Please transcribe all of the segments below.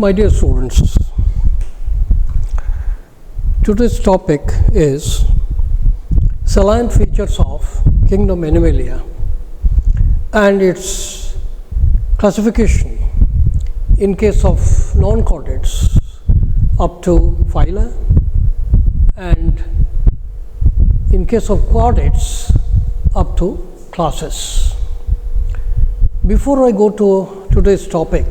My dear students, today's topic is salient features of kingdom Animalia and its classification in case of non-chordates up to phyla, and in case of chordates up to classes. Before I go to today's topic,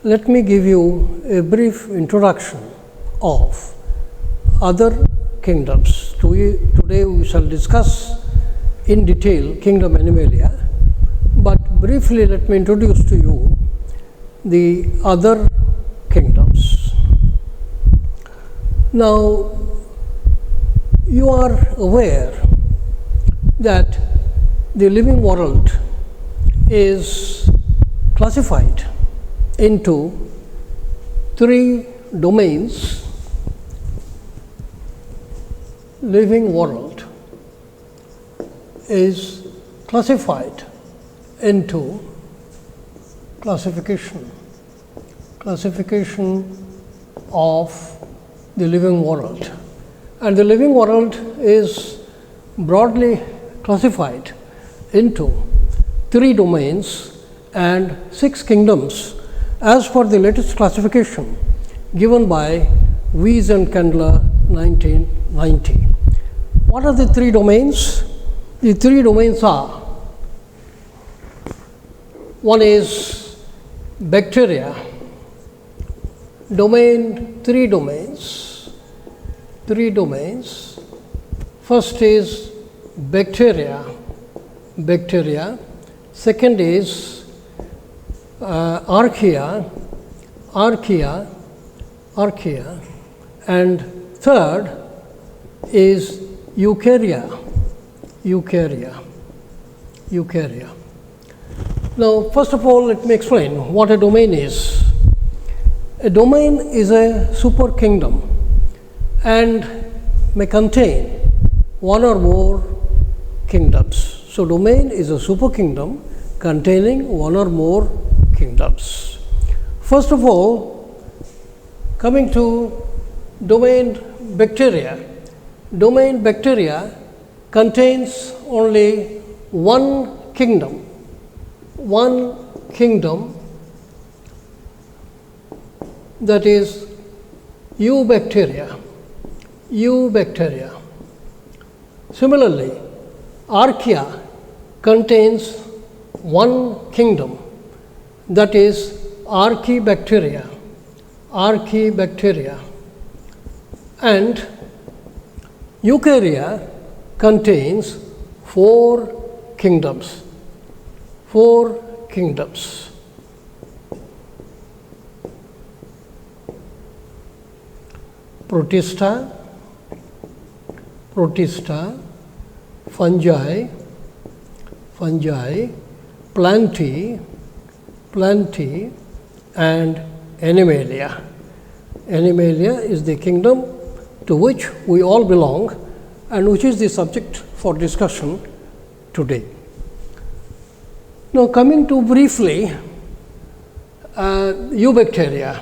let me give you a brief introduction of other kingdoms. Today we shall discuss in detail kingdom Animalia, but briefly let me introduce to you the other kingdoms. Now, you are aware that the living world is classified into three domains. Living world is classified into classification of the living world, and the living world is broadly classified into three domains and 6 kingdoms as per the latest classification given by Weiss and Kendler 1990. What are the three domains? The three domains are: one is bacteria, three domains. First is bacteria. Second is archaea, and third is eukarya. Now, first of all, let me explain what a domain is. A domain is a super kingdom and may contain one or more kingdoms. So, domain is a super kingdom containing one or more kingdoms. First of all, coming to domain bacteria. Domain bacteria contains only one kingdom, that is eubacteria. Similarly, archaea contains one kingdom, that is archaebacteria, and eukarya contains four kingdoms. Protista, fungi, plantae, and Animalia. Animalia is the kingdom to which we all belong and which is the subject for discussion today. Now, coming to briefly eubacteria.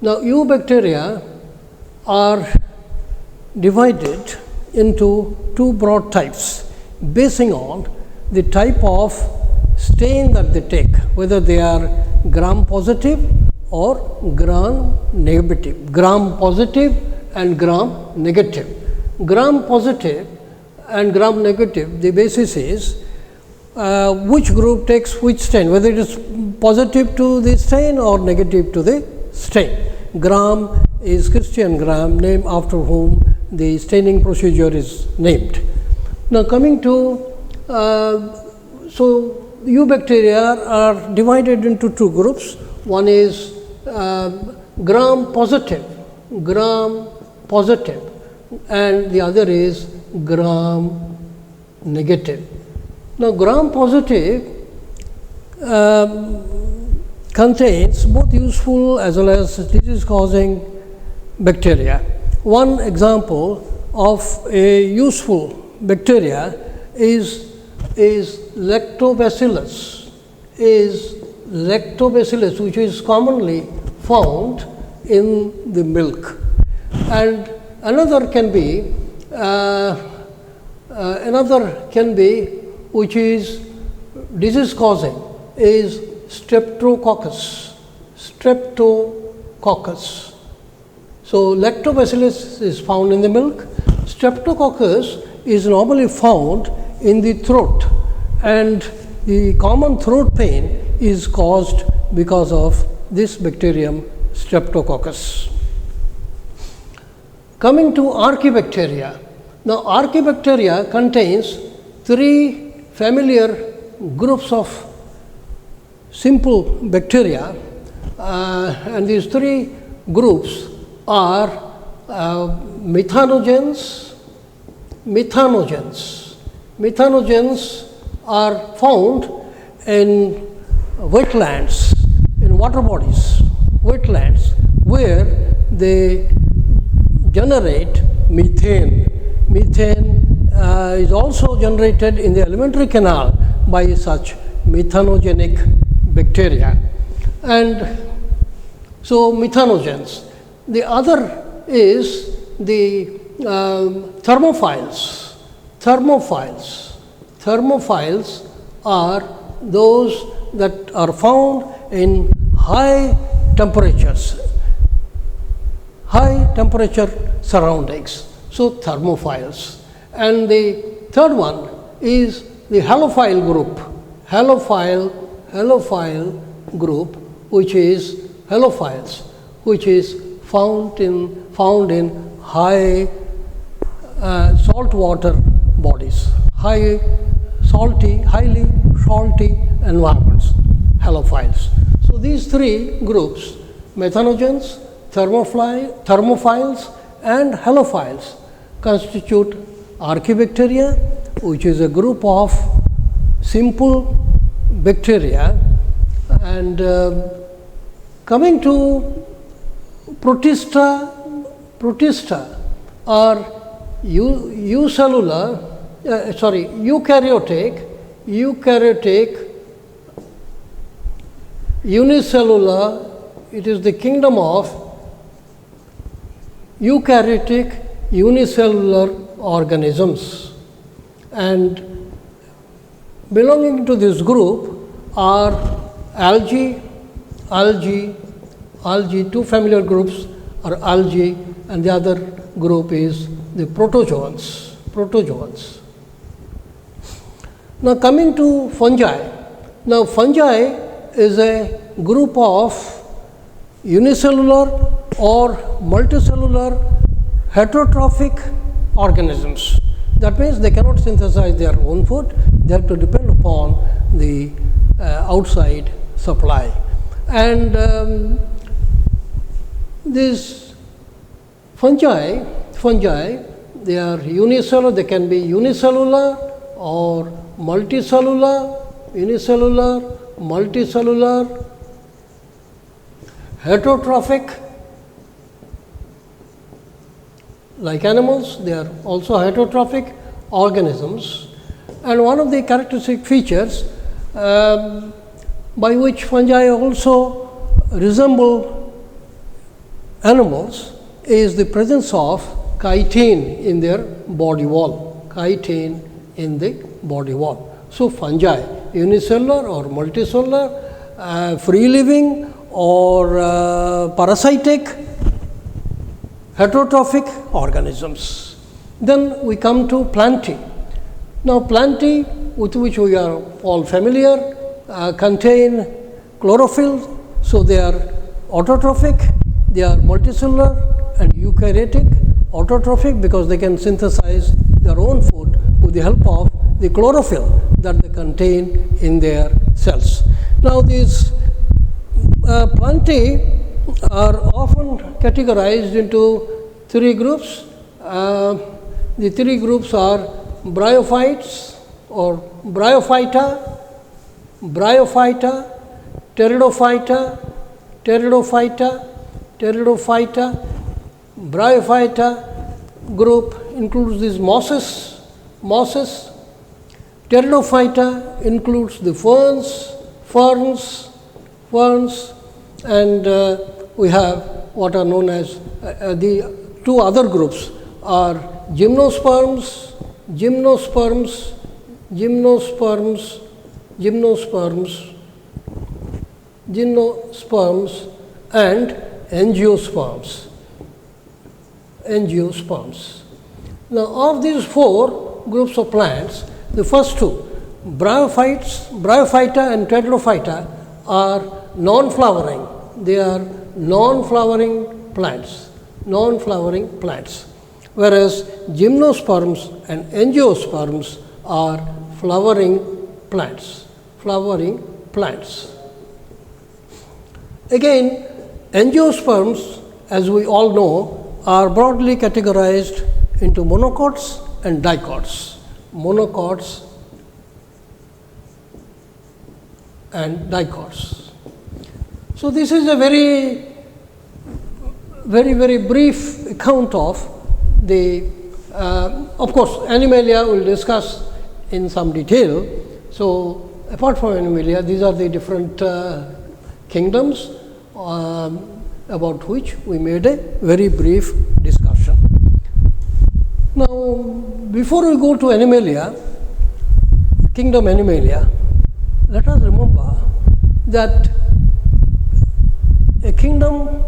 Now, eubacteria are divided into two broad types basing on the type of stain that they take, whether they are gram positive or gram negative. Gram positive and gram negative. Gram positive and gram negative, the basis is which group takes which stain, whether it is positive to the stain or negative to the stain. Gram is Christian Gram, named after whom the staining procedure is named. Now, coming to so eubacteria are divided into two groups. One is gram positive, and the other is gram negative. Now, gram positive contains both useful as well as disease causing bacteria. One example of a useful bacteria is lactobacillus, which is commonly found in the milk. And another can be which is disease causing, is streptococcus. So lactobacillus is found in the milk. Streptococcus is normally found in the throat, and the common throat pain is caused because of this bacterium streptococcus. Coming to archaebacteria. Now archaebacteria contains 3 familiar groups of simple bacteria, and these 3 groups are methanogens. Methanogens are found in wetlands, in water bodies, wetlands, where they generate methane. Methane is also generated in the alimentary canal by such methanogenic bacteria. And so methanogens. The other is the thermophiles. Thermophiles are those that are found in high temperature surroundings. So thermophiles. And the third one is the halophile group. Halophile group, which is halophiles, which is found in high saltwater bodies, highly salty environments, halophiles. So these 3 groups, methanogens, thermophiles and halophiles, constitute archaebacteria, which is a group of simple bacteria. And coming to protista are eukaryotic, unicellular. It is the kingdom of eukaryotic unicellular organisms, and belonging to this group are algae. 2 familiar groups are algae, and the other group is the protozoans. Now coming to fungi. Now fungi is a group of unicellular or multicellular heterotrophic organisms. That means they cannot synthesize their own food, they have to depend upon the outside supply. And these fungi, they are unicellular, they can be unicellular or multicellular, heterotrophic. Like animals, they are also heterotrophic organisms. And one of the characteristic features by which fungi also resemble animals is the presence of chitin in their body wall. So fungi, unicellular or multicellular, free living or parasitic, heterotrophic organisms. Then we come to plantae. Now plantae, with which we are all familiar, contain chlorophyll, so they are autotrophic, they are multicellular and eukaryotic. Autotrophic because they can synthesize their own food with the help of the chlorophyll that they contain in their cells. Now these plantae are often categorized into 3 groups. The 3 groups are bryophytes or bryophyta, pteridophyta. Bryophyta group includes these mosses. Pteridophyta includes the ferns, and we have what are known as the two other groups are gymnosperms, gymnosperms, gymnosperms, gymnosperms, gymnosperms and angiosperms. Angiosperms. Now, of these four groups of plants, the first two, Bryophyta and Tetraphyta, are non-flowering. They are non-flowering plants, non-flowering plants, whereas gymnosperms and angiosperms are flowering plants, flowering plants. Again, angiosperms, as we all know, are broadly categorized into monocots and dicots. Monocots and dicots. So, this is a very brief account of the, of course, Animalia we will discuss in some detail. So, apart from Animalia, these are the different kingdoms about which we made a very brief discussion. Now, before we go to Animalia, kingdom Animalia, let us remember that a kingdom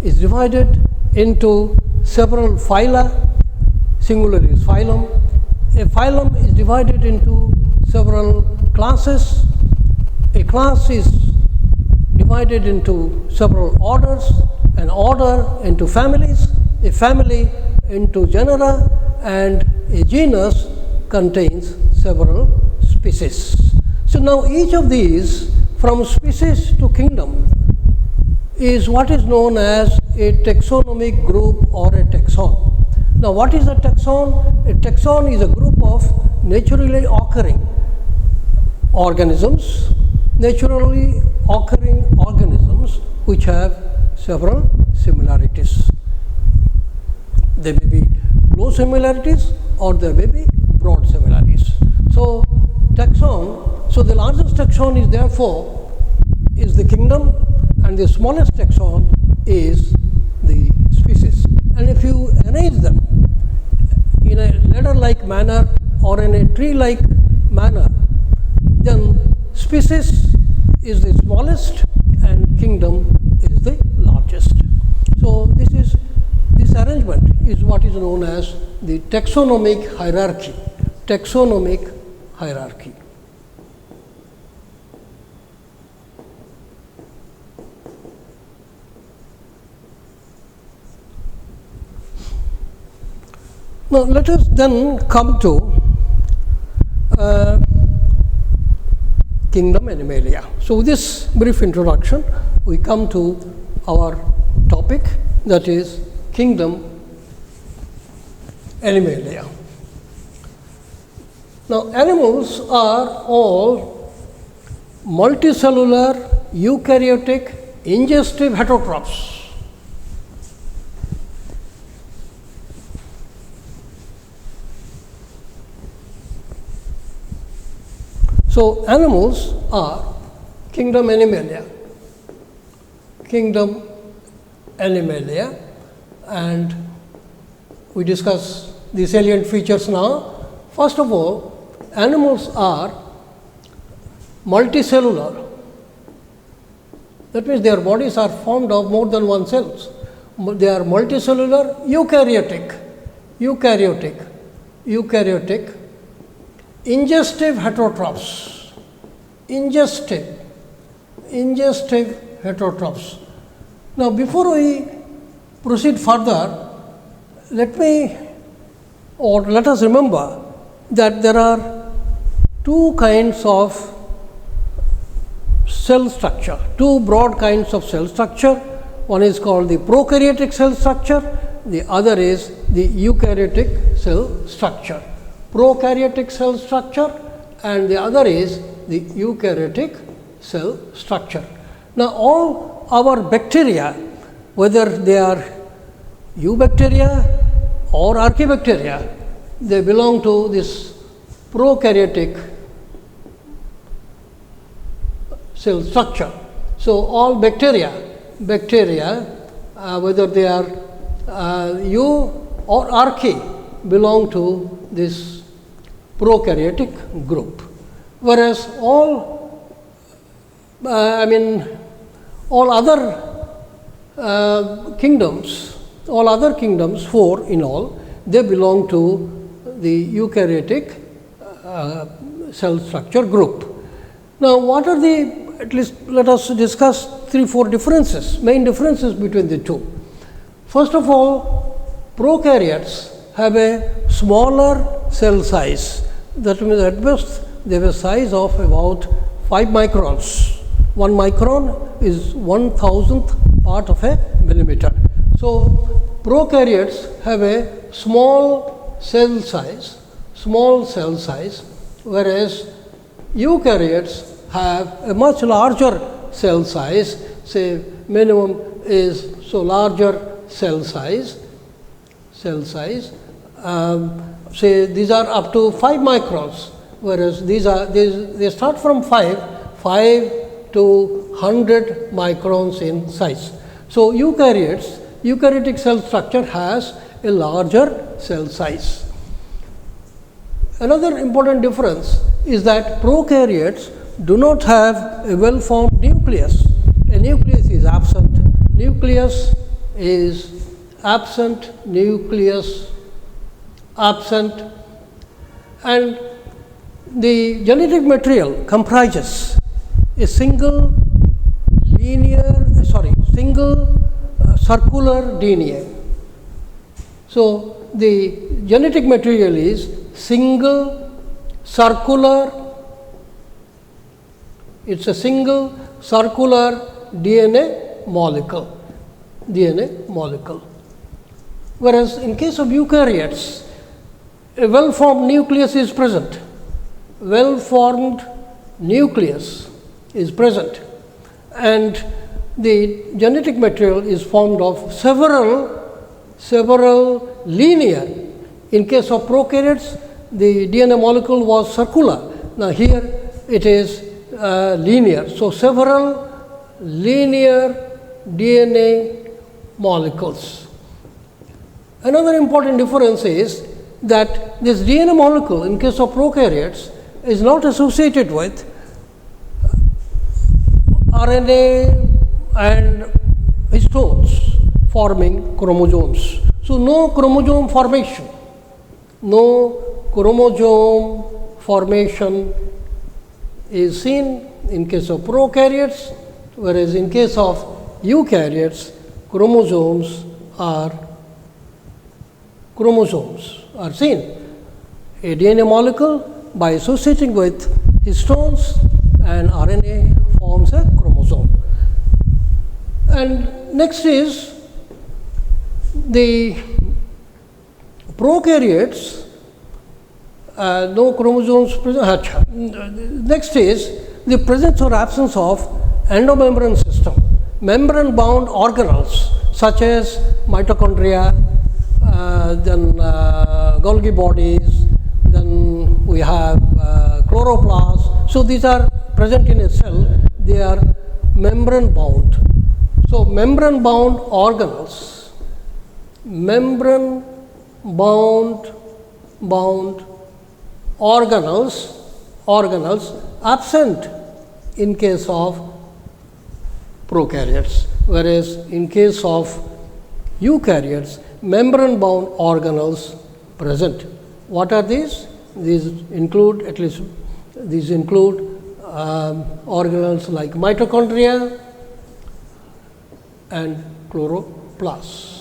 is divided into several phyla, singular is phylum. A phylum is divided into several classes. A class is divided into several orders, an order into families, a family into genera, and a genus contains several species. So, now each of these, from species to kingdom, is what is known as a taxonomic group or a taxon. Now, what is a taxon? A taxon is a group of naturally occurring organisms, naturally occurring organisms which have several similarities. There may be close similarities or there may be broad similarities. So, taxon, so the largest taxon is therefore is the kingdom, and the smallest taxon is the species. And if you arrange them in a ladder-like manner or in a tree-like manner, then species is the smallest and kingdom is the largest. So, this arrangement is what is known as the taxonomic hierarchy. Taxonomic hierarchy. Now, let us then come to kingdom Animalia. So, with this brief introduction, we come to our topic, that is kingdom Animalia. Now, animals are all multicellular, eukaryotic, ingestive heterotrophs. So, animals are kingdom Animalia, and we discuss the salient features now. First of all, animals are multicellular. That means their bodies are formed of more than one cells. They are multicellular, eukaryotic, ingestive heterotrophs, ingestive heterotrophs. Now, before we proceed further, let us remember that there are two kinds of cell structure, two broad kinds of cell structure. One is called the prokaryotic cell structure, the other is the eukaryotic cell structure. Prokaryotic cell structure and the other is the eukaryotic cell structure. Now, all our bacteria, whether they are eubacteria or archaebacteria, they belong to this prokaryotic cell structure. So, all bacteria bacteria, whether they are eu or archaea, belong to this prokaryotic group, whereas all other kingdoms, 4 in all, they belong to the eukaryotic cell structure group. Now, what are the, at least let us discuss 3-4 differences, main differences between the two. First of all, prokaryotes have a smaller cell size. That means at best they have a size of about 5 microns. 1 micron is 1,000th part of a millimeter. So, prokaryotes have a small cell size, whereas eukaryotes have a much larger cell size, say minimum is so larger cell size, say these are up to 5 microns, whereas they start from 5 to 100 microns in size. So, eukaryotic cell structure has a larger cell size. Another important difference is that prokaryotes do not have a well-formed nucleus. A nucleus is absent. And the genetic material comprises a single circular DNA. So, the genetic material is single circular, it's a single circular DNA molecule. Whereas, in case of eukaryotes, a well-formed nucleus is present. And the genetic material is formed of several linear. In case of prokaryotes, the DNA molecule was circular. Now, here it is linear. So, several linear DNA molecules. Another important difference is that this DNA molecule in case of prokaryotes is not associated with RNA and histones forming chromosomes. So, no chromosome formation is seen in case of prokaryotes, whereas in case of eukaryotes, chromosomes are seen. A DNA molecule, by associating with histones and RNA, forms a chromosome. And next is the prokaryotes, no chromosomes present. Next is the presence or absence of endomembrane system, membrane bound organelles such as mitochondria, then Golgi bodies, then we have chloroplasts. So, these are present in a cell, they are membrane bound. So, membrane bound organelles, organelles absent in case of prokaryotes, whereas in case of eukaryotes, membrane bound organelles present. What are these? These include organelles like mitochondria and chloroplasts.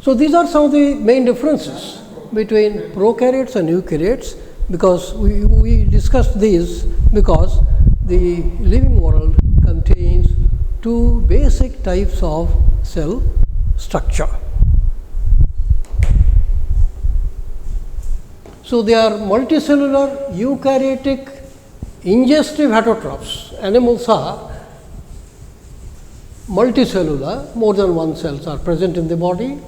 So, these are some of the main differences between prokaryotes and eukaryotes, because we discussed these because the living world contains two basic types of cell structure. So, they are multicellular eukaryotic ingestive heterotrophs. Animals are multicellular, more than one cells are present in the body.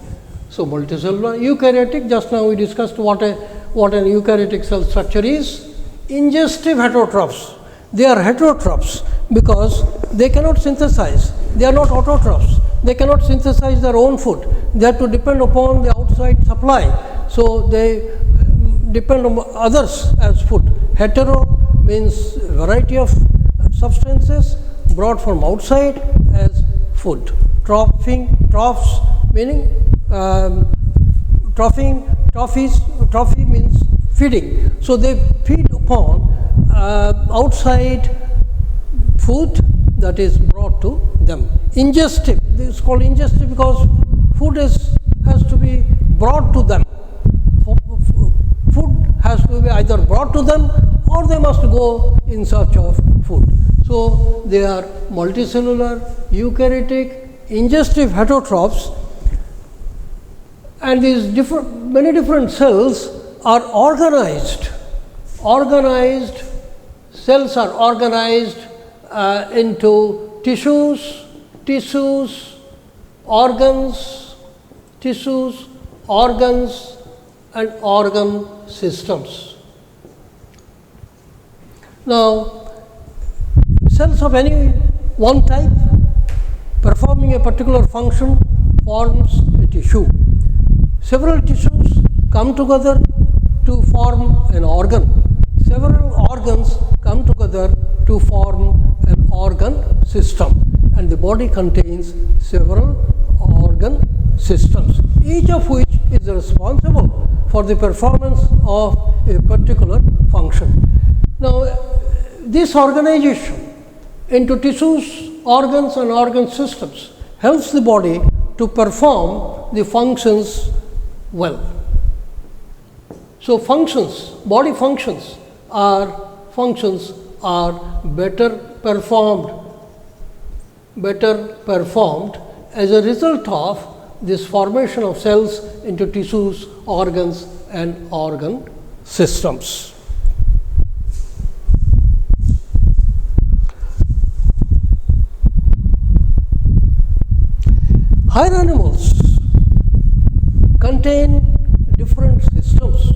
So, multicellular. Eukaryotic, just now we discussed what an eukaryotic cell structure is. ingestive heterotrophs. They are heterotrophs because they cannot synthesize. They are not autotrophs. They cannot synthesize their own food. They have to depend upon the outside supply. So, they depend on others as food. Hetero means variety of substances brought from outside as food. Trophy meaning trophy means feeding. So, they feed upon outside food that is brought to them. Ingestive, this is called ingestive because food has to be brought to them. Food has to be either brought to them or they must go in search of food. So, they are multicellular, eukaryotic, ingestive heterotrophs, and these many different cells are organized. Cells are organized into tissues, organs, and organ systems. Now, cells of any one type performing a particular function forms a tissue. Several tissues come together to form an organ. Several organs come together to form an organ system, and the body contains several organ systems, each of which is responsible for the performance of a particular function. Now, this organization into tissues, organs and organ systems helps the body to perform the functions well. So, body functions are better performed as a result of this formation of cells into tissues, organs and organ systems. Higher animals contain different systems: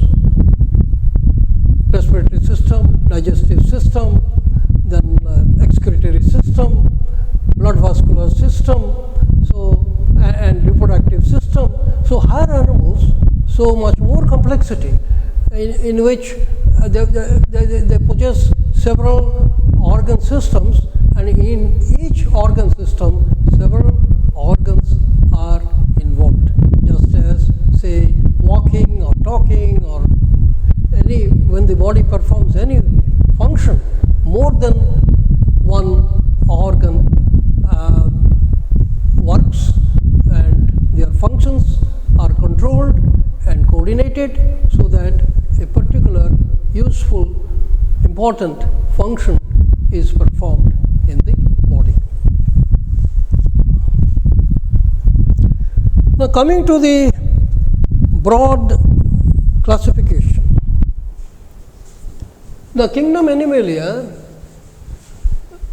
respiratory system, digestive system, then excretory system, blood vascular system, and reproductive system. So, higher animals, so much more complexity in which they possess several organ systems, and in each organ system several organs are involved, just as say walking or talking or when the body performs any function, more than one organ works, and their functions are controlled and coordinated so that a particular useful, important function is performed in the body. Now, coming to the broad classification. The kingdom Animalia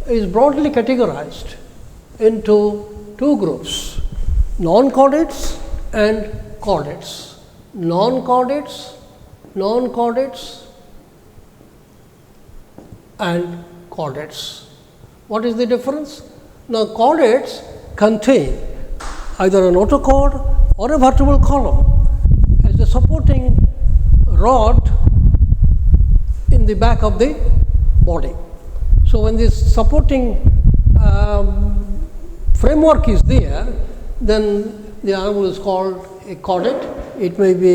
is broadly categorized into two groups: non-chordates and chordates. Non-chordates and chordates. What is the difference? Now, chordates contain either an notochord or a vertebral column as a supporting rod in the back of the body. So, when this supporting framework is there, then the animal is called a chordate. It may be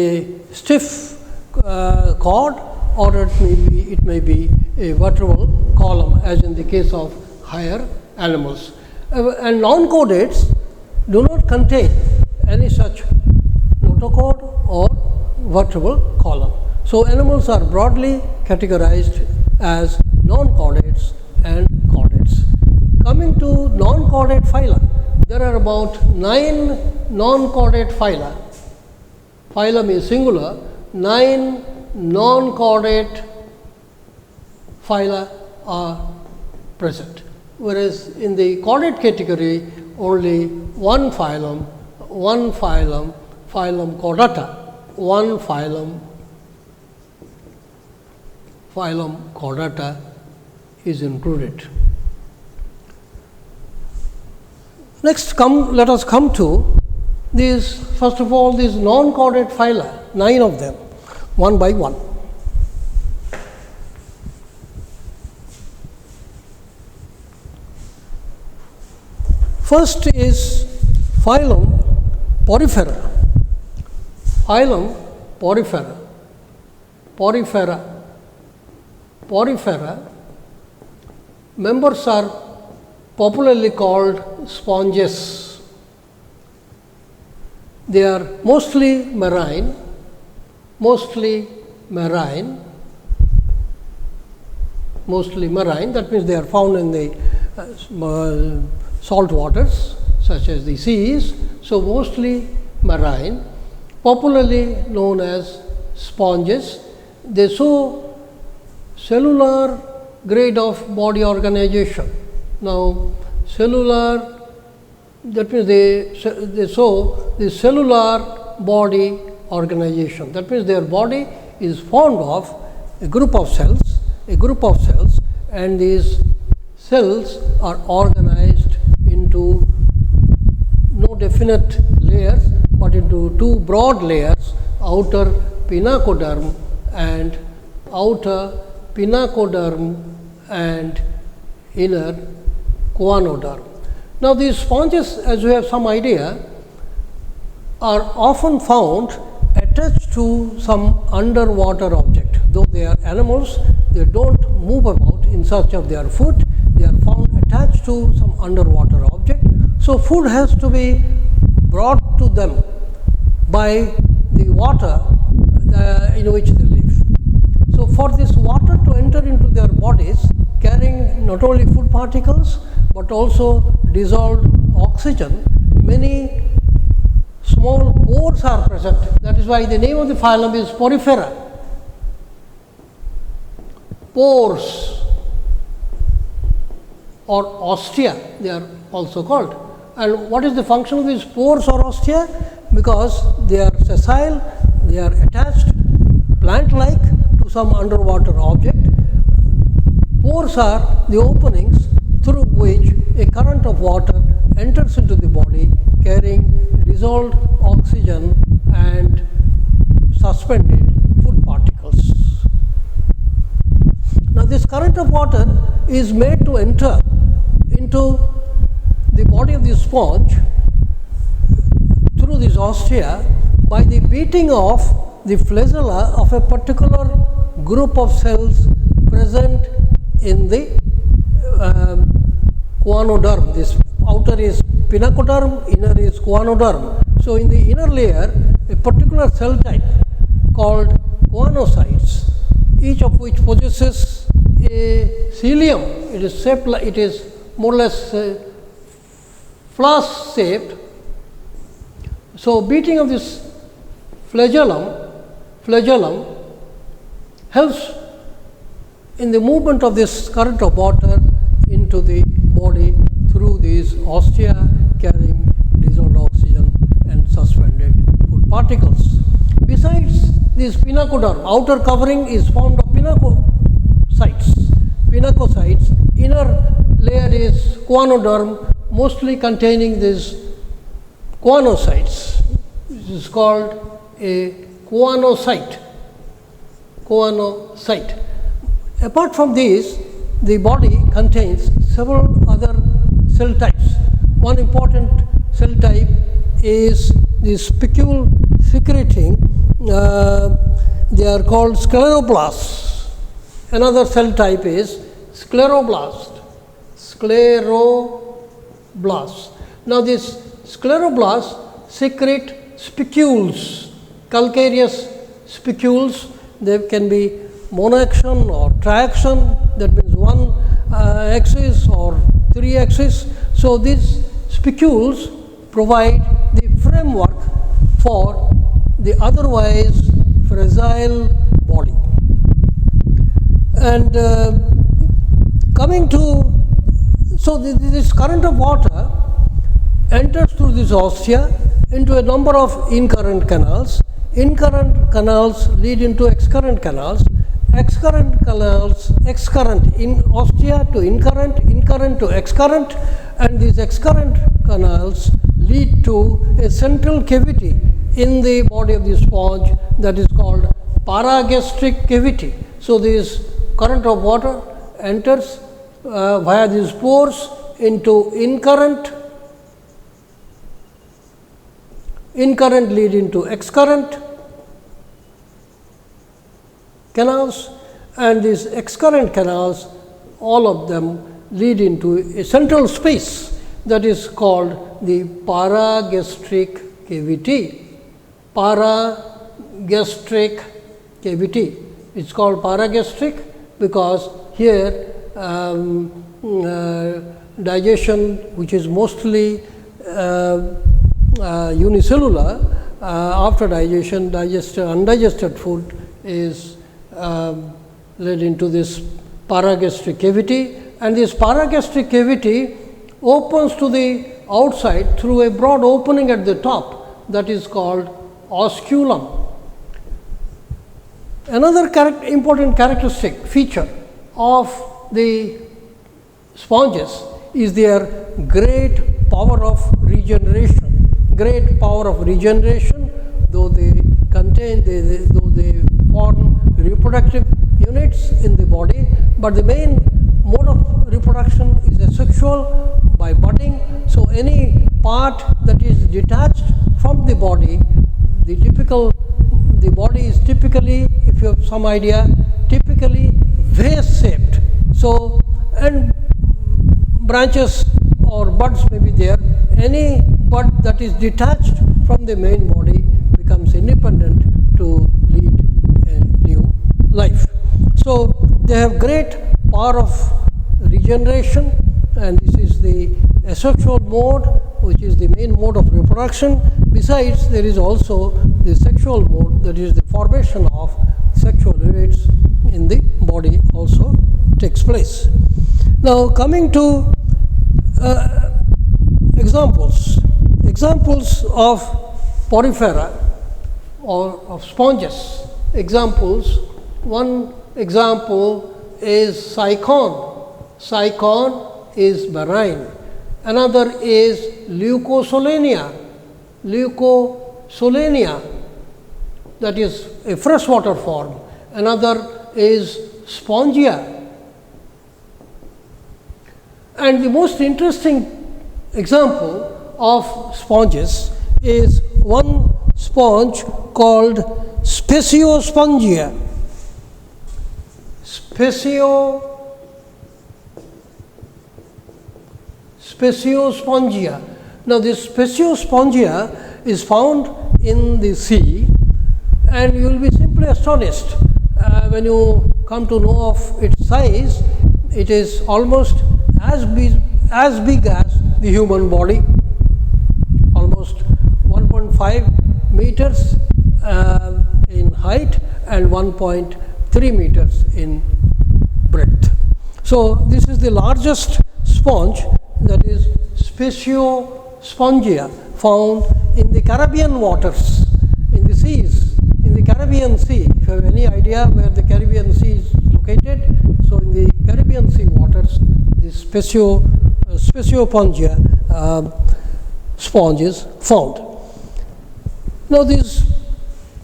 a stiff cord, or it may be a vertebral column, as in the case of higher animals. And non-chordates do not contain any such notochord or vertebral column. So, animals are broadly categorized as non-chordates and chordates. Coming to non-chordate phyla, there are about 9 non-chordate phyla. Phylum is singular. 9 non-chordate phyla are present, whereas in the chordate category only one phylum chordata, one phylum phylum Chordata is included. Next, let us come to these, first of all, these non-chordate phyla, 9 of them, one by one. First is phylum Porifera. Phylum Porifera. Porifera. Members are popularly called sponges. They are mostly marine. That means they are found in the salt waters, such as the seas. So mostly marine, popularly known as sponges. They show cellular grade of body organization. Now, cellular, that means they show the cellular body organization. That means their body is formed of a group of cells, and these cells are organized into no definite layers, but into two broad layers, outer pinacoderm and inner choanoderm. Now, these sponges, as we have some idea, are often found attached to some underwater object. Though they are animals, they don't move about in search of their food. They are found attached to some underwater object. So, food has to be brought to them by the water in which they live. So, for this water to enter into their bodies, carrying not only food particles, but also dissolved oxygen, many small pores are present. That is why the name of the phylum is Porifera. Pores or ostia, they are also called. And what is the function of these pores or ostia? Because they are sessile, they are attached plant-like to some underwater object. Pores are the openings through which a current of water enters into the body, carrying dissolved oxygen and suspended food particles. Now, this current of water is made to enter into the body of the sponge through this ostia by the beating of the flagella of a particular group of cells present in the choanoderm. This outer is pinacoderm, inner is choanoderm. So, in the inner layer, a particular cell type called choanocytes, each of which possesses a cilium. It is shaped like, it is more or less flask shaped. So, beating of this flagellum helps in the movement of this current of water into the body through these ostia carrying dissolved oxygen and suspended food particles. Besides this pinacoderm, outer covering is formed of pinacocytes. Inner layer is choanoderm, mostly containing these choanocytes. This is called a choanocyte. Apart from these, the body contains several other cell types. One important cell type is the spicule secreting, they are called scleroblasts. Another cell type is scleroblast. Now, these scleroblasts secrete spicules, calcareous spicules. They can be monoaxion or triaxion, that means one axis or three axis. So, these spicules provide the framework for the otherwise fragile body. And coming to, so this current of water enters through this ostia into a number of incurrent canals. Incurrent canals lead into excurrent canals. excurrent canals, excurrent in ostia to incurrent, incurrent to excurrent, and these excurrent canals lead to a central cavity in the body of the sponge that is called paragastric cavity. So, this current of water enters via these pores into incurrent, incurrent lead into excurrent canals, and these excurrent canals, all of them lead into a central space that is called the paragastric cavity. Paragastric cavity. It is called paragastric because here digestion, which is mostly unicellular, after digestion, undigested food is led into this paragastric cavity, and this paragastric cavity opens to the outside through a broad opening at the top that is called osculum. Another important characteristic feature of the sponges is their great power of regeneration. Great power of regeneration, though they contain, though they form reproductive units in the body, but the main mode of reproduction is asexual by budding. So, any part that is detached from the body, the body is typically, if you have some idea, typically vase shaped. So, and branches or buds may be there. Any bud that is detached from the main body becomes independent to lead a new life. So, they have great power of regeneration, and this is the asexual mode, which is the main mode of reproduction. Besides, there is also the sexual mode, that is the formation of sexual units in the body also takes place. Now, coming to examples of porifera or of sponges. Examples, one example is cycon. Cycon is marine. Another is leucosolania. Leucosolania, that is a freshwater form. Another is spongia. And the most interesting example of sponges is one sponge called speciospongia. Speciospongia. Now, this speciospongia is found in the sea, and you will be simply astonished when you come to know of its size. It is almost as big as the human body, almost 1.5 meters in height and 1.3 meters in breadth. So, this is the largest sponge, that is speciospongia, found in the Caribbean waters, in the seas, in the Caribbean Sea. If you have any idea where the Caribbean Sea is located, so in the Caribbean Sea waters, this speciospongia sponge is found. Now, these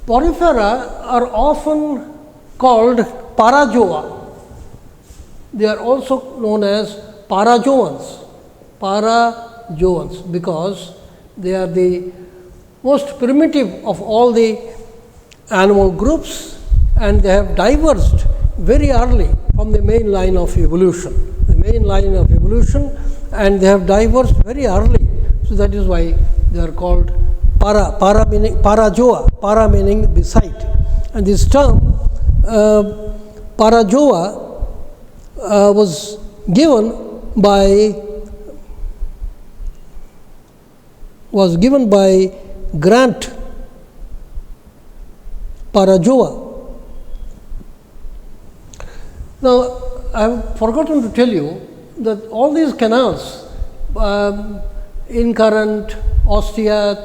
porifera are often called parazoa. They are also known as parazoans. Parazoans, because they are the most primitive of all the animal groups, and they have diverged very early from the main line of evolution. And they have diverged very early. So, that is why they are called para meaning parazoa, para meaning beside. And this term parazoa was given by Grant Parazoa. Now, I have forgotten to tell you that all these canals, incurrent, ostia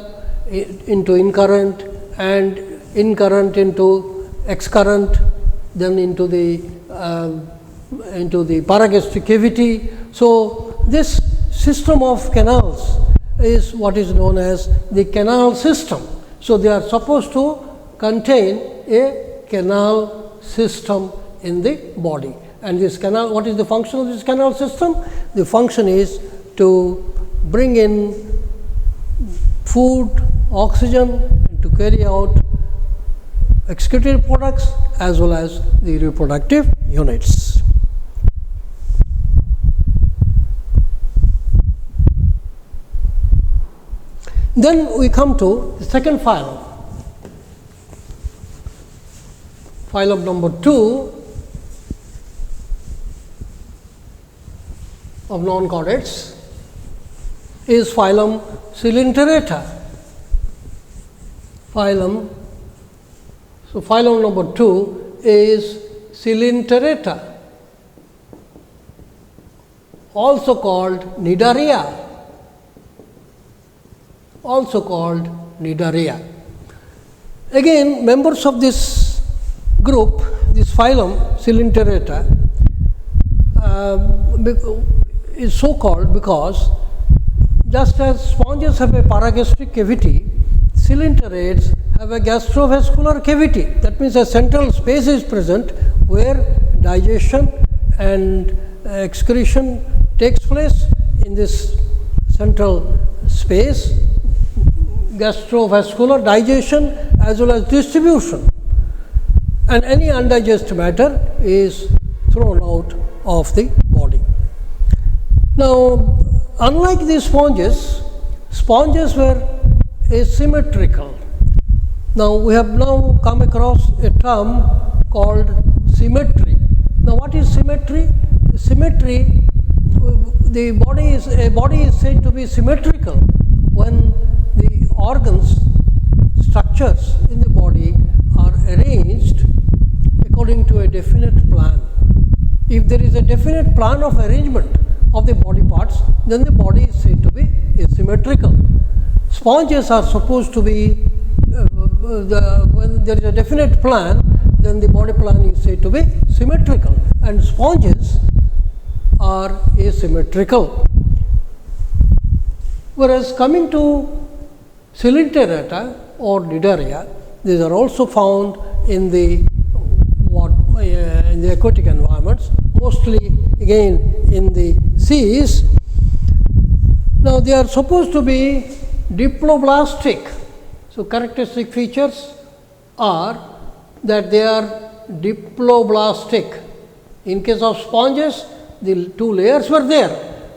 into incurrent, and incurrent into excurrent, then into the paragastric cavity. So, this system of canals is what is known as the canal system. So, they are supposed to contain a canal system in the body, and this canal, what is the function of this canal system? The function is to bring in food, oxygen, and to carry out excretory products as well as the reproductive units. Then we come to the second phylum. Phylum number 2 of non-chordates is phylum Coelenterata. So, phylum number 2 is Coelenterata, also called Cnidaria. Again, members of this group, this phylum Coelenterata, is so called because just as sponges have a paragastric cavity, coelenterates have a gastrovascular cavity. That means a central space is present where digestion and excretion takes place in this central space, gastrovascular digestion as well as distribution, and any undigested matter is thrown out of the body. Now, unlike these sponges were asymmetrical. Now, we have now come across a term called symmetry. Now, what is symmetry? Symmetry, a body is said to be symmetrical when the organs, structures in the body are arranged according to a definite plan. If there is a definite plan of arrangement of the body parts, then the body is said to be asymmetrical. Sponges are supposed to be, when there is a definite plan, then the body plan is said to be symmetrical, and sponges are asymmetrical. Whereas coming to Coelenterata or Cnidaria, these are also found in the aquatic environments, mostly again in the seas. Now, they are supposed to be diploblastic. So, characteristic features are that they are diploblastic. In case of sponges, the two layers were there,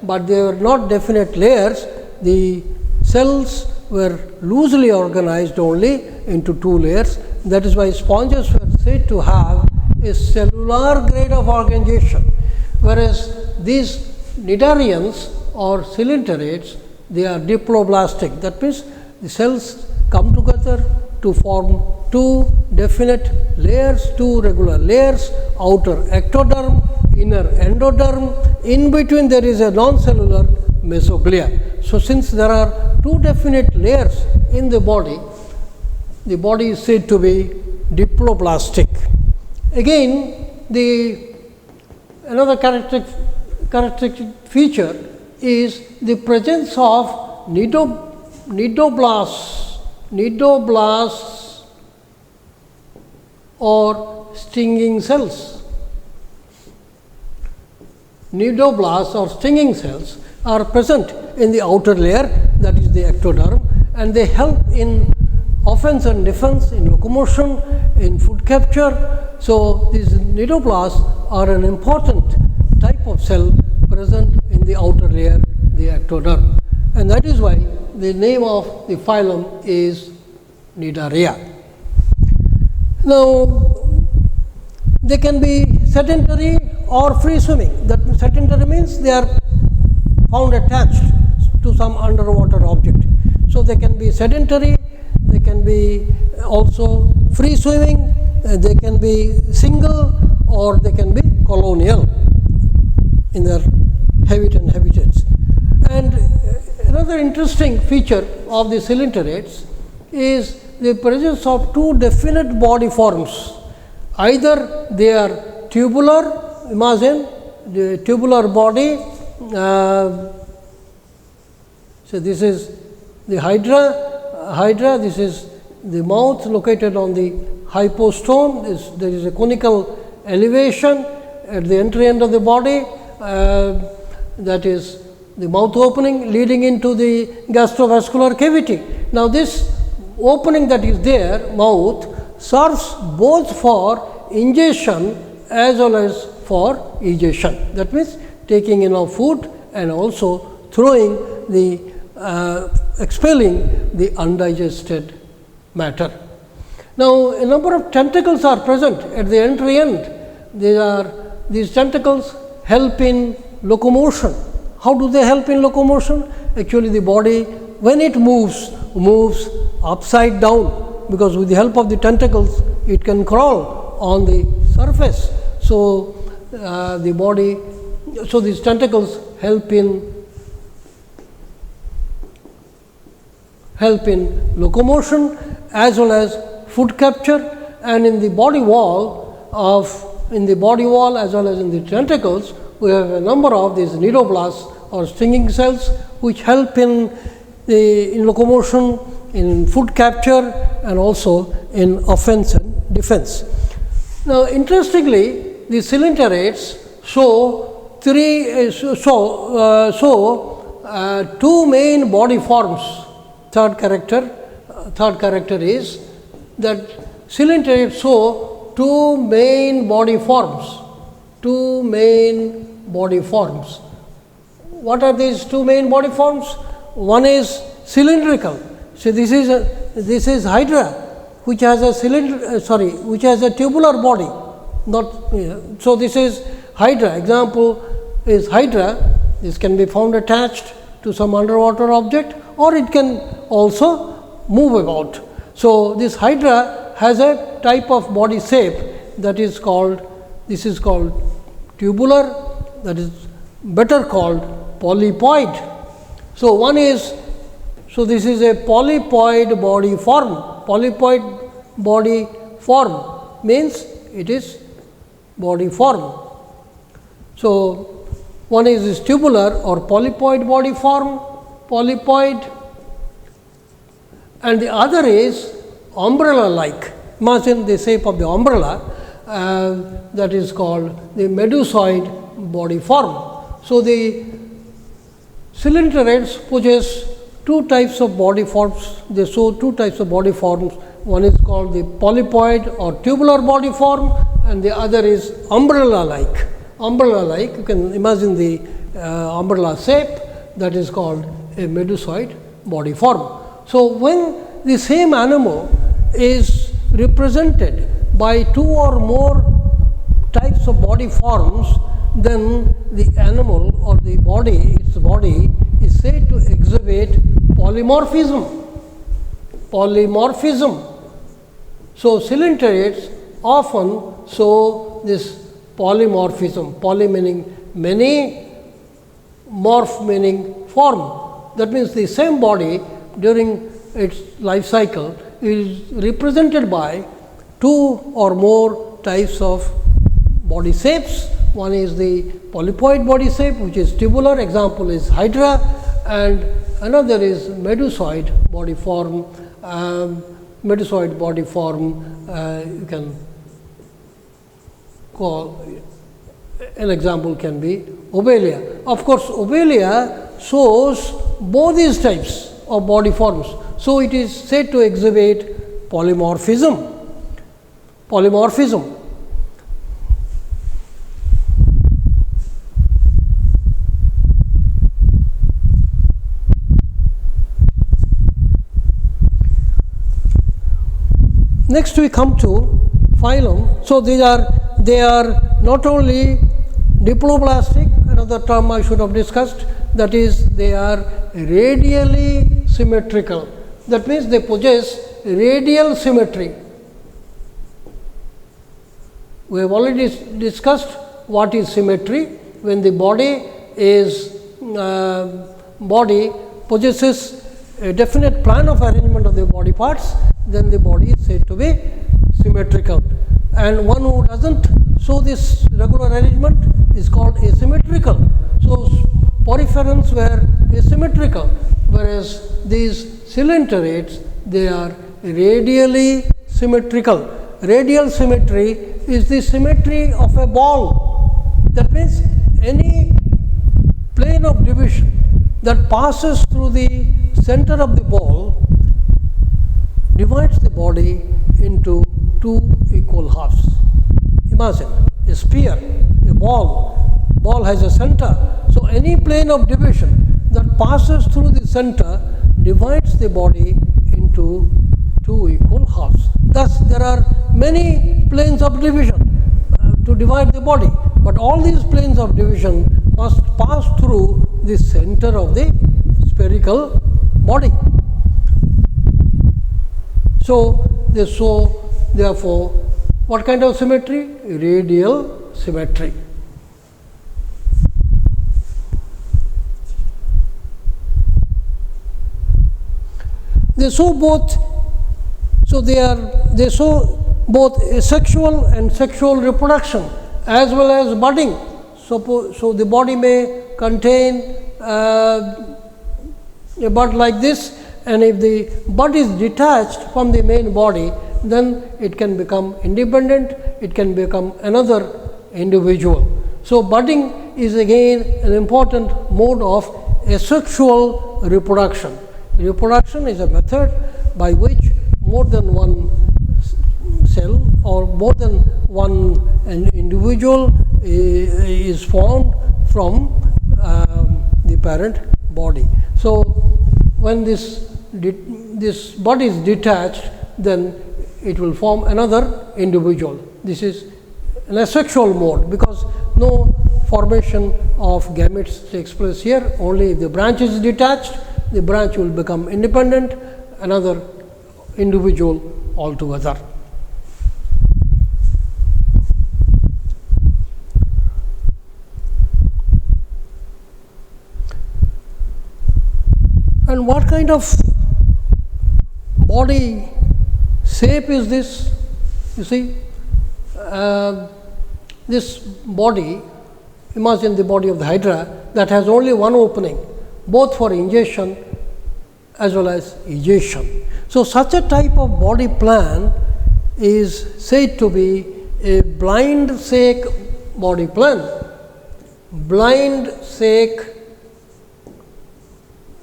but they were not definite layers. The cells were loosely organized only into two layers. That is why sponges were said to have a cellular grade of organization, whereas these cnidarians or coelenterates, they are diploblastic. That means the cells come together to form two definite layers, two regular layers, outer ectoderm, inner endoderm. In between there is a non-cellular mesoglia. So, since there are two definite layers in the body is said to be diploblastic. Again, another characteristic feature is the presence of nidoblasts or stinging cells. Nidoblasts or stinging cells are present in the outer layer, that is the ectoderm, and they help in offense and defense, in locomotion, in food capture. So, these nidoblasts are an important type of cell present in the outer layer, the ectoderm, and that is why the name of the phylum is Cnidaria. Now, they can be sedentary or free swimming. That sedentary means they are found attached to some underwater object. So, they can be sedentary, they can be also free swimming, they can be single, or they can be colonial in their habitats. And another interesting feature of the coelenterates is the presence of two definite body forms. Either they are tubular, imagine the tubular body. So, this is the hydra, this is the mouth located on the hypostome. There is a conical elevation at the entry end of the body, that is the mouth opening leading into the gastrovascular cavity. Now, this opening that is there, mouth, serves both for ingestion as well as for egestion. That means, taking in of food and also throwing the expelling the undigested matter. Now, a number of tentacles are present at the entry end. These tentacles help in locomotion. How do they help in locomotion? Actually, the body, when it moves upside down, because with the help of the tentacles, it can crawl on the surface. So, the body, so these tentacles help in locomotion as well as food capture, and in the body wall as well as in the tentacles, we have a number of these neuroblasts or stinging cells which help in locomotion, in food capture, and also in offense and defense. Now, interestingly, the cylinderates show two main body forms. Third character is that cylinderates show two main body forms. What are these two main body forms? One is cylindrical. So, this is hydra, which has a tubular body. So, this is hydra. Example is hydra. This can be found attached to some underwater object, or it can also move about. So, this hydra has a type of body shape that is called, this is called tubular, that is better called polypoid. So, this is a polypoid body form. Polypoid body form means it is body form. So, one is this tubular or polypoid body form, polypoid, and the other is umbrella like. Imagine the shape of the umbrella, that is called the medusoid body form. So, the cylinderates possess two types of body forms. They show two types of body forms. One is called the polypoid or tubular body form, and the other is umbrella like. You can imagine the umbrella shape, that is called a medusoid body form. So, when the same animal is represented by two or more types of body forms, then the animal or its body is said to exhibit polymorphism. So, cylinderates often show this polymorphism, poly meaning many, morph meaning form. That means, the same body during its life cycle is represented by two or more types of body shapes. One is the polypoid body shape, which is tubular, example is hydra, and another is medusoid body form. You can call, an example can be obelia. Of course, obelia shows both these types of body forms. So, it is said to exhibit polymorphism. Next, we come to phylum. So, they are not only diploblastic, another term I should have discussed, that is, they are radially symmetrical. That means, they possess radial symmetry. We have already discussed what is symmetry. When the body possesses a definite plan of arrangement of the body parts, then the body is said to be symmetrical, and one who doesn't show this regular arrangement is called asymmetrical. So poriferans were asymmetrical, whereas these cylinderates, they are radially symmetrical. Radial symmetry is the symmetry of a ball. That means any plane of division that passes through the center of the ball divides the body into two equal halves. Imagine a sphere, a ball has a center. So any plane of division that passes through the center divides the body into two equal halves. Thus, there are many planes of division to divide the body, but all these planes of division must pass through the center of the spherical body. So, they show therefore what kind of symmetry? Radial symmetry. They show both. So they show both asexual and sexual reproduction as well as budding. So the body may contain a bud like this, and if the bud is detached from the main body, then it can become independent, it can become another individual. So budding is again an important mode of asexual reproduction. Reproduction is a method by which more than one cell or more than one individual is formed from the parent body. So when this bud is detached, then it will form another individual. This is an asexual mode, because no formation of gametes takes place here. Only if the branch is detached, the branch will become independent, another individual altogether. And what kind of body shape is this? You see, this body, imagine the body of the hydra that has only one opening, both for ingestion as well as egestion. So such a type of body plan is said to be a blind sac body plan. Blind sac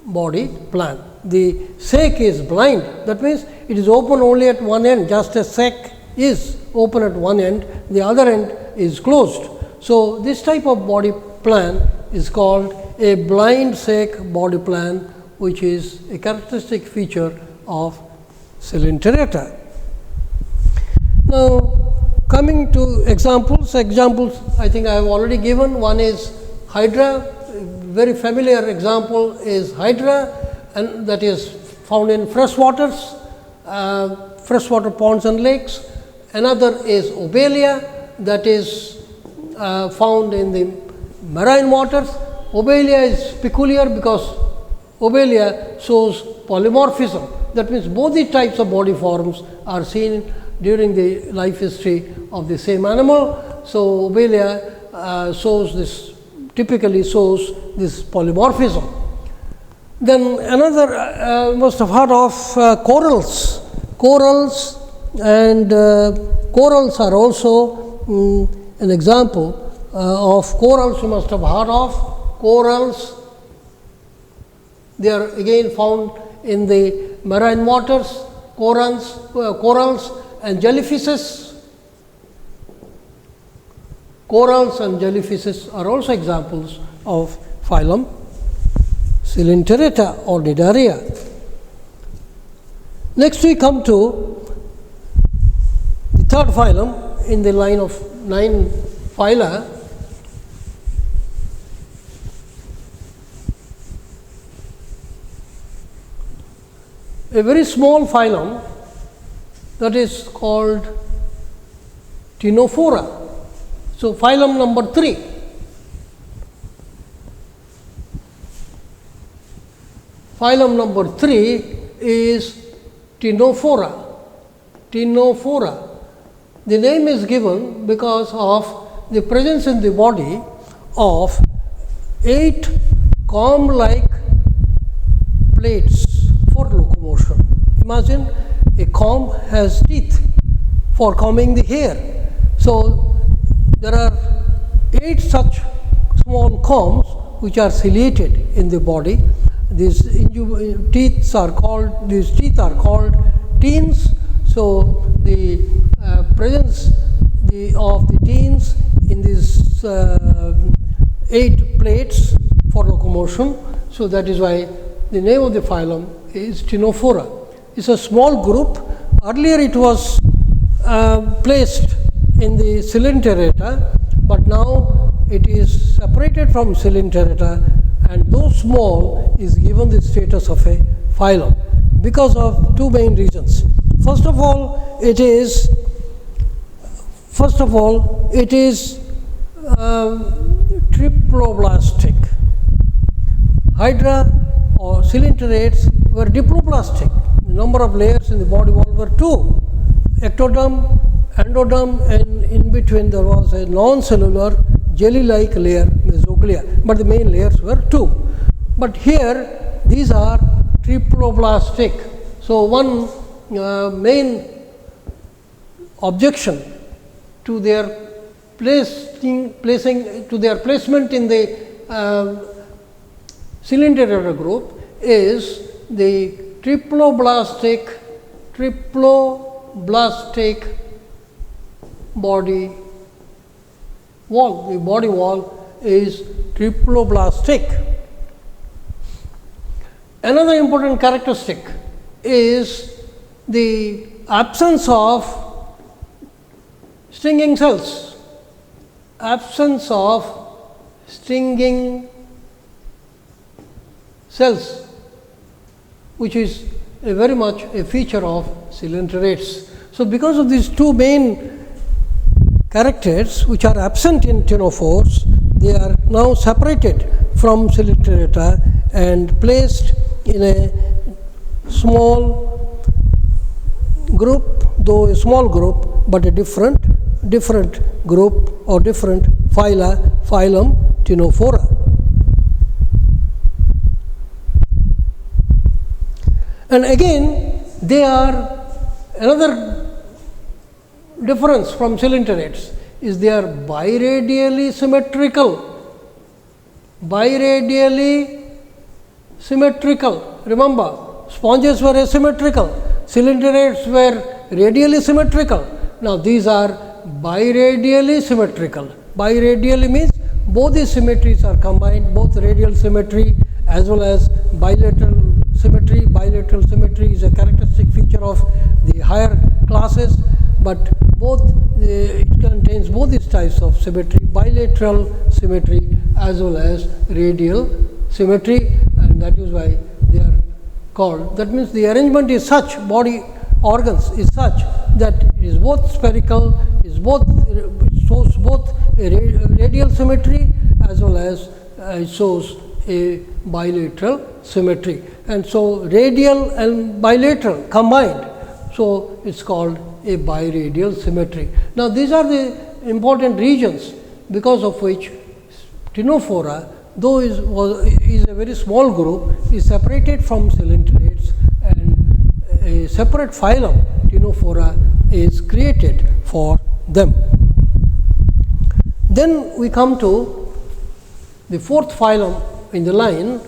body plan. The sac is blind, that means it is open only at one end, just as sac is open at one end, the other end is closed. So this type of body plan is called a blind sac body plan, which is a characteristic feature of Coelenterata. Now coming to examples I think I have already given. One is hydra. Very familiar example is hydra, and that is found in freshwater ponds and lakes. Another is obelia, that is found in the marine waters. Obelia is peculiar because obelia shows polymorphism. That means both the types of body forms are seen during the life history of the same animal. So obelia typically shows this polymorphism. Then another must have heard of corals. Corals are also an example of corals you must have heard of. Corals, they are again found in the marine waters. Corals and jellyfishes. Corals and jellyfishes are also examples of phylum Coelenterata or Cnidaria. Next we come to the third phylum in the line of 9 phyla. A very small phylum that is called Ctenophora. So phylum number 3. Phylum number 3 is Ctenophora. Ctenophora. The name is given because of the presence in the body of 8 comb-like plates for locomotion. Imagine a comb has teeth for combing the hair. So, there are 8 such small combs which are ciliated in the body. These teeth are called teens. So, the presence of the teens in these 8 plates for locomotion. So, that is why the name of the phylum is Ctenophora. It is a small group. Earlier it was placed in the Coelenterata, but now it is separated from Coelenterata, and though small is given the status of a phylum because of 2 main reasons. First of all, it is triploblastic. Hydra or Coelenterates were diploblastic. The number of layers in the body wall were 2, ectoderm, endoderm, and in between there was a non-cellular jelly-like layer, mesoglea, but the main layers were 2. But here these are triploblastic. So, one main objection to their placement in the Coelenterata group is the triploblastic body wall. The body wall is triploblastic. Another important characteristic is the absence of stinging cells. Absence of stinging cells, which is very much a feature of Coelenterates. So, because of these 2 main characters which are absent in ctenophores, they are now separated from Coelenterata and placed in a small group, though a small group, but a different group or different phylum Ctenophora. And again, they are another difference from Coelenterates is they are biradially symmetrical. Remember, sponges were asymmetrical, Coelenterates were radially symmetrical. Now, these are biradially symmetrical. Biradially means both the symmetries are combined, both radial symmetry as well as bilateral symmetry. Bilateral symmetry is a characteristic feature of the higher classes, but it contains both these types of symmetry, bilateral symmetry as well as radial symmetry, and that is why they are called. That means the arrangement is such, body organs is such that it is both spherical, it shows both a radial symmetry as well as it shows a bilateral symmetry, and so radial and bilateral combined, so it is called a biradial symmetry. Now, these are the important regions because of which Ctenophora, though is a very small group, is separated from Coelenterates, and a separate phylum Ctenophora is created for them. Then we come to the 4th phylum in the line,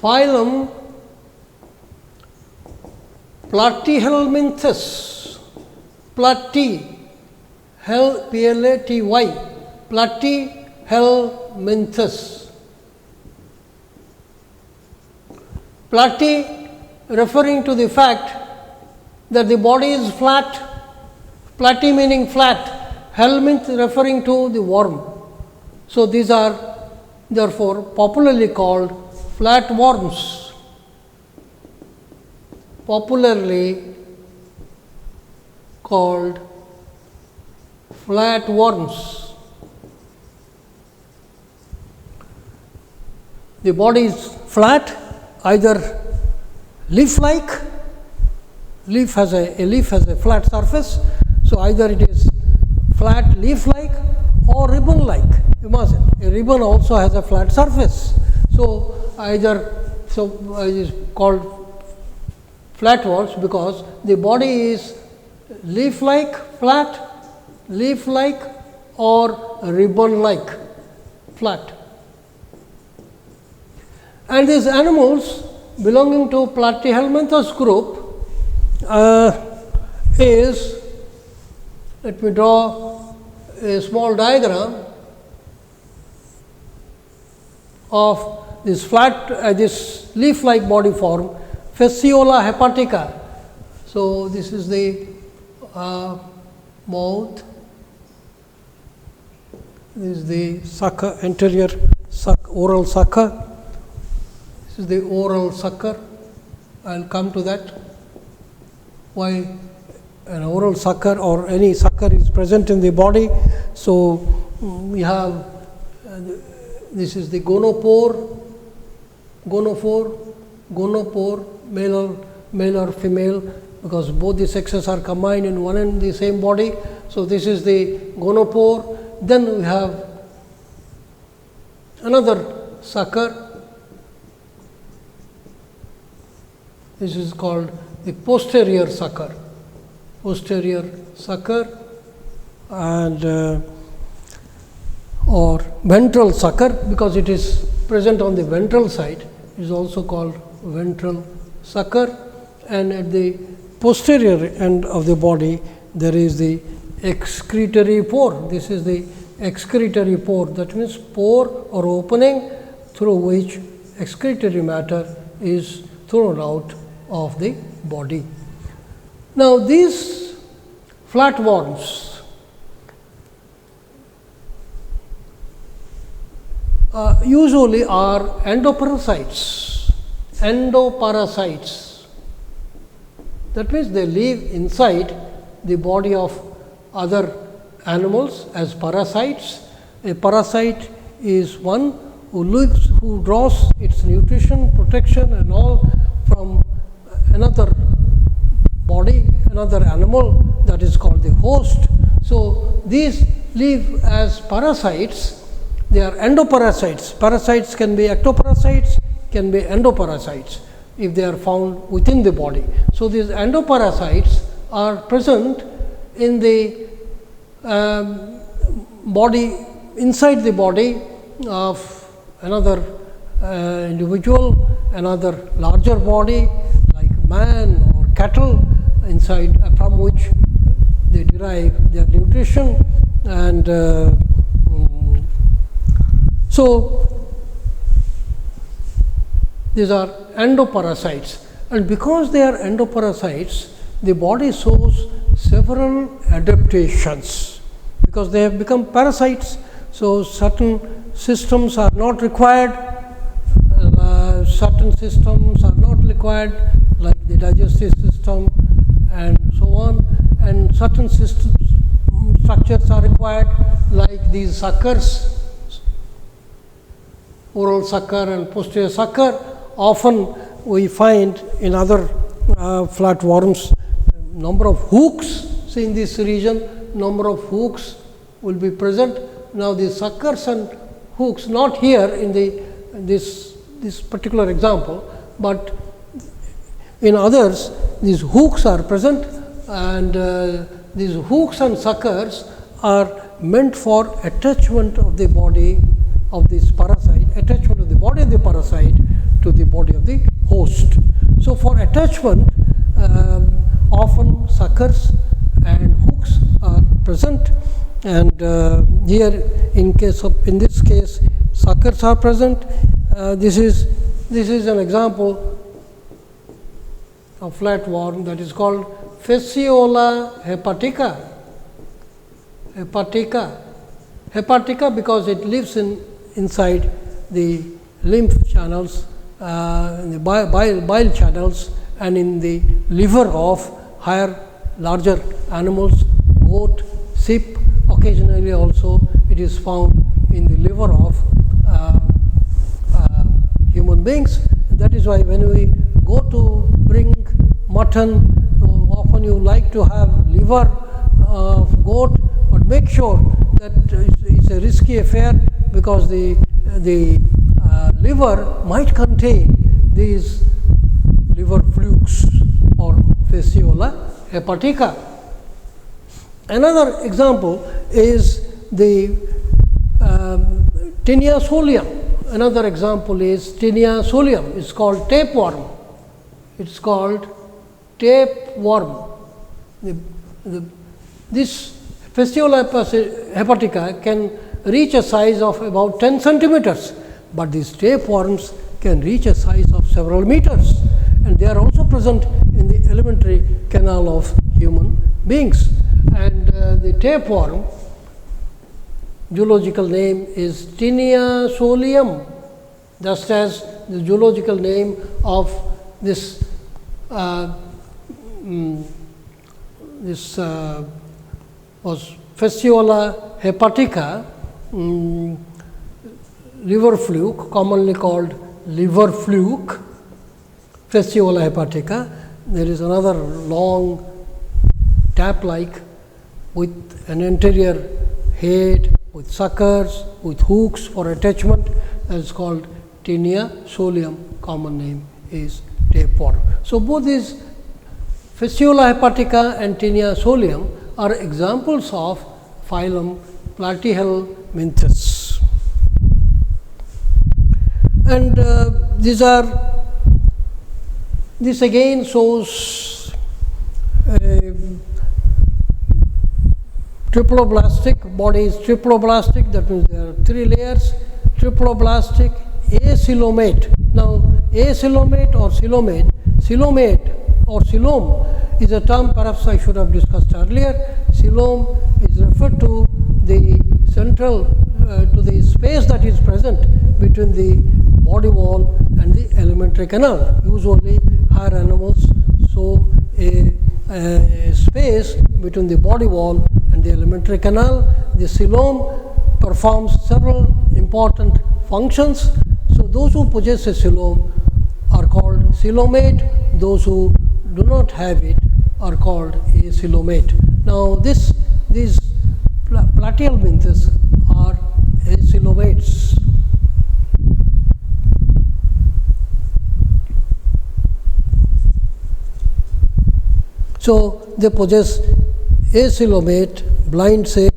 phylum Platyhelminthes. P-L-A-T-Y, Platyhelminthes. Platy referring to the fact that the body is flat, platy meaning flat, helminth referring to the worm. So, these are therefore popularly called flatworms. Popularly called flatworms. The body is flat, either leaf-like. A leaf has a flat surface, so either it is flat leaf-like or ribbon-like. Imagine a ribbon also has a flat surface. So it is called flatworms because the body is leaf-like, flat, leaf-like, or ribbon-like, flat. And these animals belonging to Platyhelminthes group is, let me draw a small diagram of this this leaf-like body form, Fasciola hepatica. So this is the mouth, this is the sucker, anterior oral sucker. This is the oral sucker. I will come to that. Why an oral sucker or any sucker is present in the body. So we have this is the gonopore, male or female, because both the sexes are combined in one and the same body. So this is the gonopore. Then we have another sucker. This is called the posterior sucker. And or ventral sucker, because it is present on the ventral side, is also called ventral sucker. And at the posterior end of the body, there is the excretory pore. This is the excretory pore, that means pore or opening through which excretory matter is thrown out of the body. Now, these flatworms usually are endoparasites. That means they live inside the body of other animals as parasites. A parasite is one who draws its nutrition, protection and all from another body, another animal, that is called the host. So these live as parasites. They are endoparasites. Parasites can be ectoparasites, can be endoparasites if they are found within the body. So these endoparasites are present in the body, inside the body of another individual, another larger body like man or cattle, inside from which they derive their nutrition. And so these are endoparasites, and because they are endoparasites, the body shows several adaptations because they have become parasites. So certain systems are not required, like the digestive system and so on, and certain structures are required, like these suckers, oral sucker and posterior sucker. Often we find in other flatworms number of hooks. See, in this region, number of hooks will be present. Now the suckers and hooks, not here in this particular example, but in others these hooks are present, and these hooks and suckers are meant for attachment of the body of this parasite, attachment of the body of the parasite to the body of the host. So for attachment, often suckers and hooks are present, and here in this case suckers are present. This is an example of flatworm that is called Fasciola hepatica. Hepatica because it lives inside the lymph channels, in the bile channels, and in the liver of larger animals, goat, sheep. Occasionally also it is found in the liver of human beings. That is why when we go to bring mutton, often you like to have liver of goat, but make sure that it's a risky affair, because the liver might contain these liver flukes or fasciola hepatica. Another example is the Tinea solium. Another example is Tinea solium. It's called tapeworm. It's called tapeworm. This fasciola hepatica can reach a size of about 10 centimeters, but these tapeworms can reach a size of several meters, and they are also present in the alimentary canal of human beings. And the tapeworm, zoological name is Tinea solium, just as the zoological name of this was fasciola hepatica, liver fluke, commonly called liver fluke, fasciola hepatica. There is another long tap-like with an anterior head, with suckers, with hooks for attachment, that is called Tinea solium. Common name is tapeworm. So both these fasciola hepatica and Tinea solium are examples of phylum Platyhelminthes. And this again shows triploblastic, body is triploblastic, that means there are 3 layers, triploblastic, acoelomate. Now, acoelomate or coelomate, coelomate or coelom is a term perhaps I should have discussed earlier. Coelom is referred to the central, to the space that is present between the body wall and the alimentary canal. Usually higher animals show a space between the body wall and the alimentary canal. The coelom performs several important functions. So those who possess a coelom are called coelomate. Those who do not have it are called acoelomate. Now these Platyhelminthes are acoelomates. So they possess acoelomate blind sac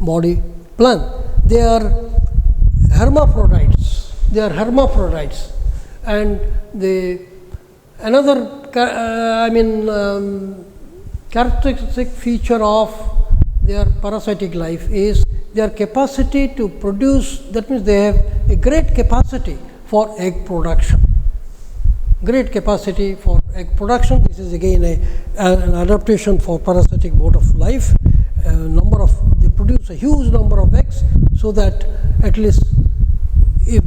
body plan. They are hermaphrodites. And another characteristic feature of their parasitic life is their capacity to produce, that means they have a great capacity for egg production. Great capacity for egg production. This is again an adaptation for parasitic mode of life. They produce a huge number of eggs, so that at least if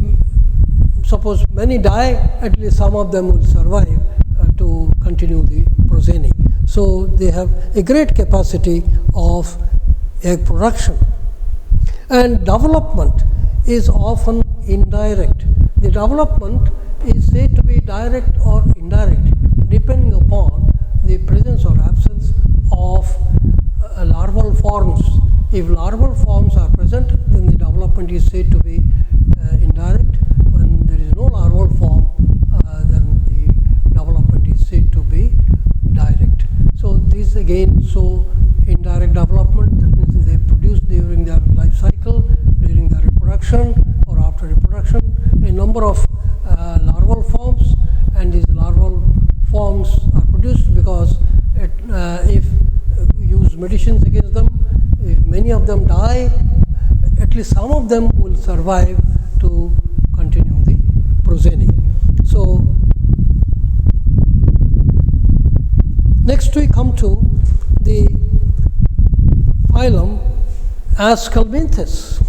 suppose many die, at least some of them will survive to continue the progeny. So they have a great capacity of egg production. And development is often indirect. The development is said to be direct or indirect, depending upon the presence or absence of larval forms. If larval forms are present, then the development is said to be indirect. When there is no larval form, then the development is said to be direct. So these again show indirect development, that means they produce during their life cycle, during their reproduction or after reproduction, a number of larval forms, and these larval forms are produced because if you use medicines against them, if many of them die, at least some of them will survive to continue the progeny. So next we come to the phylum Ascalminthes.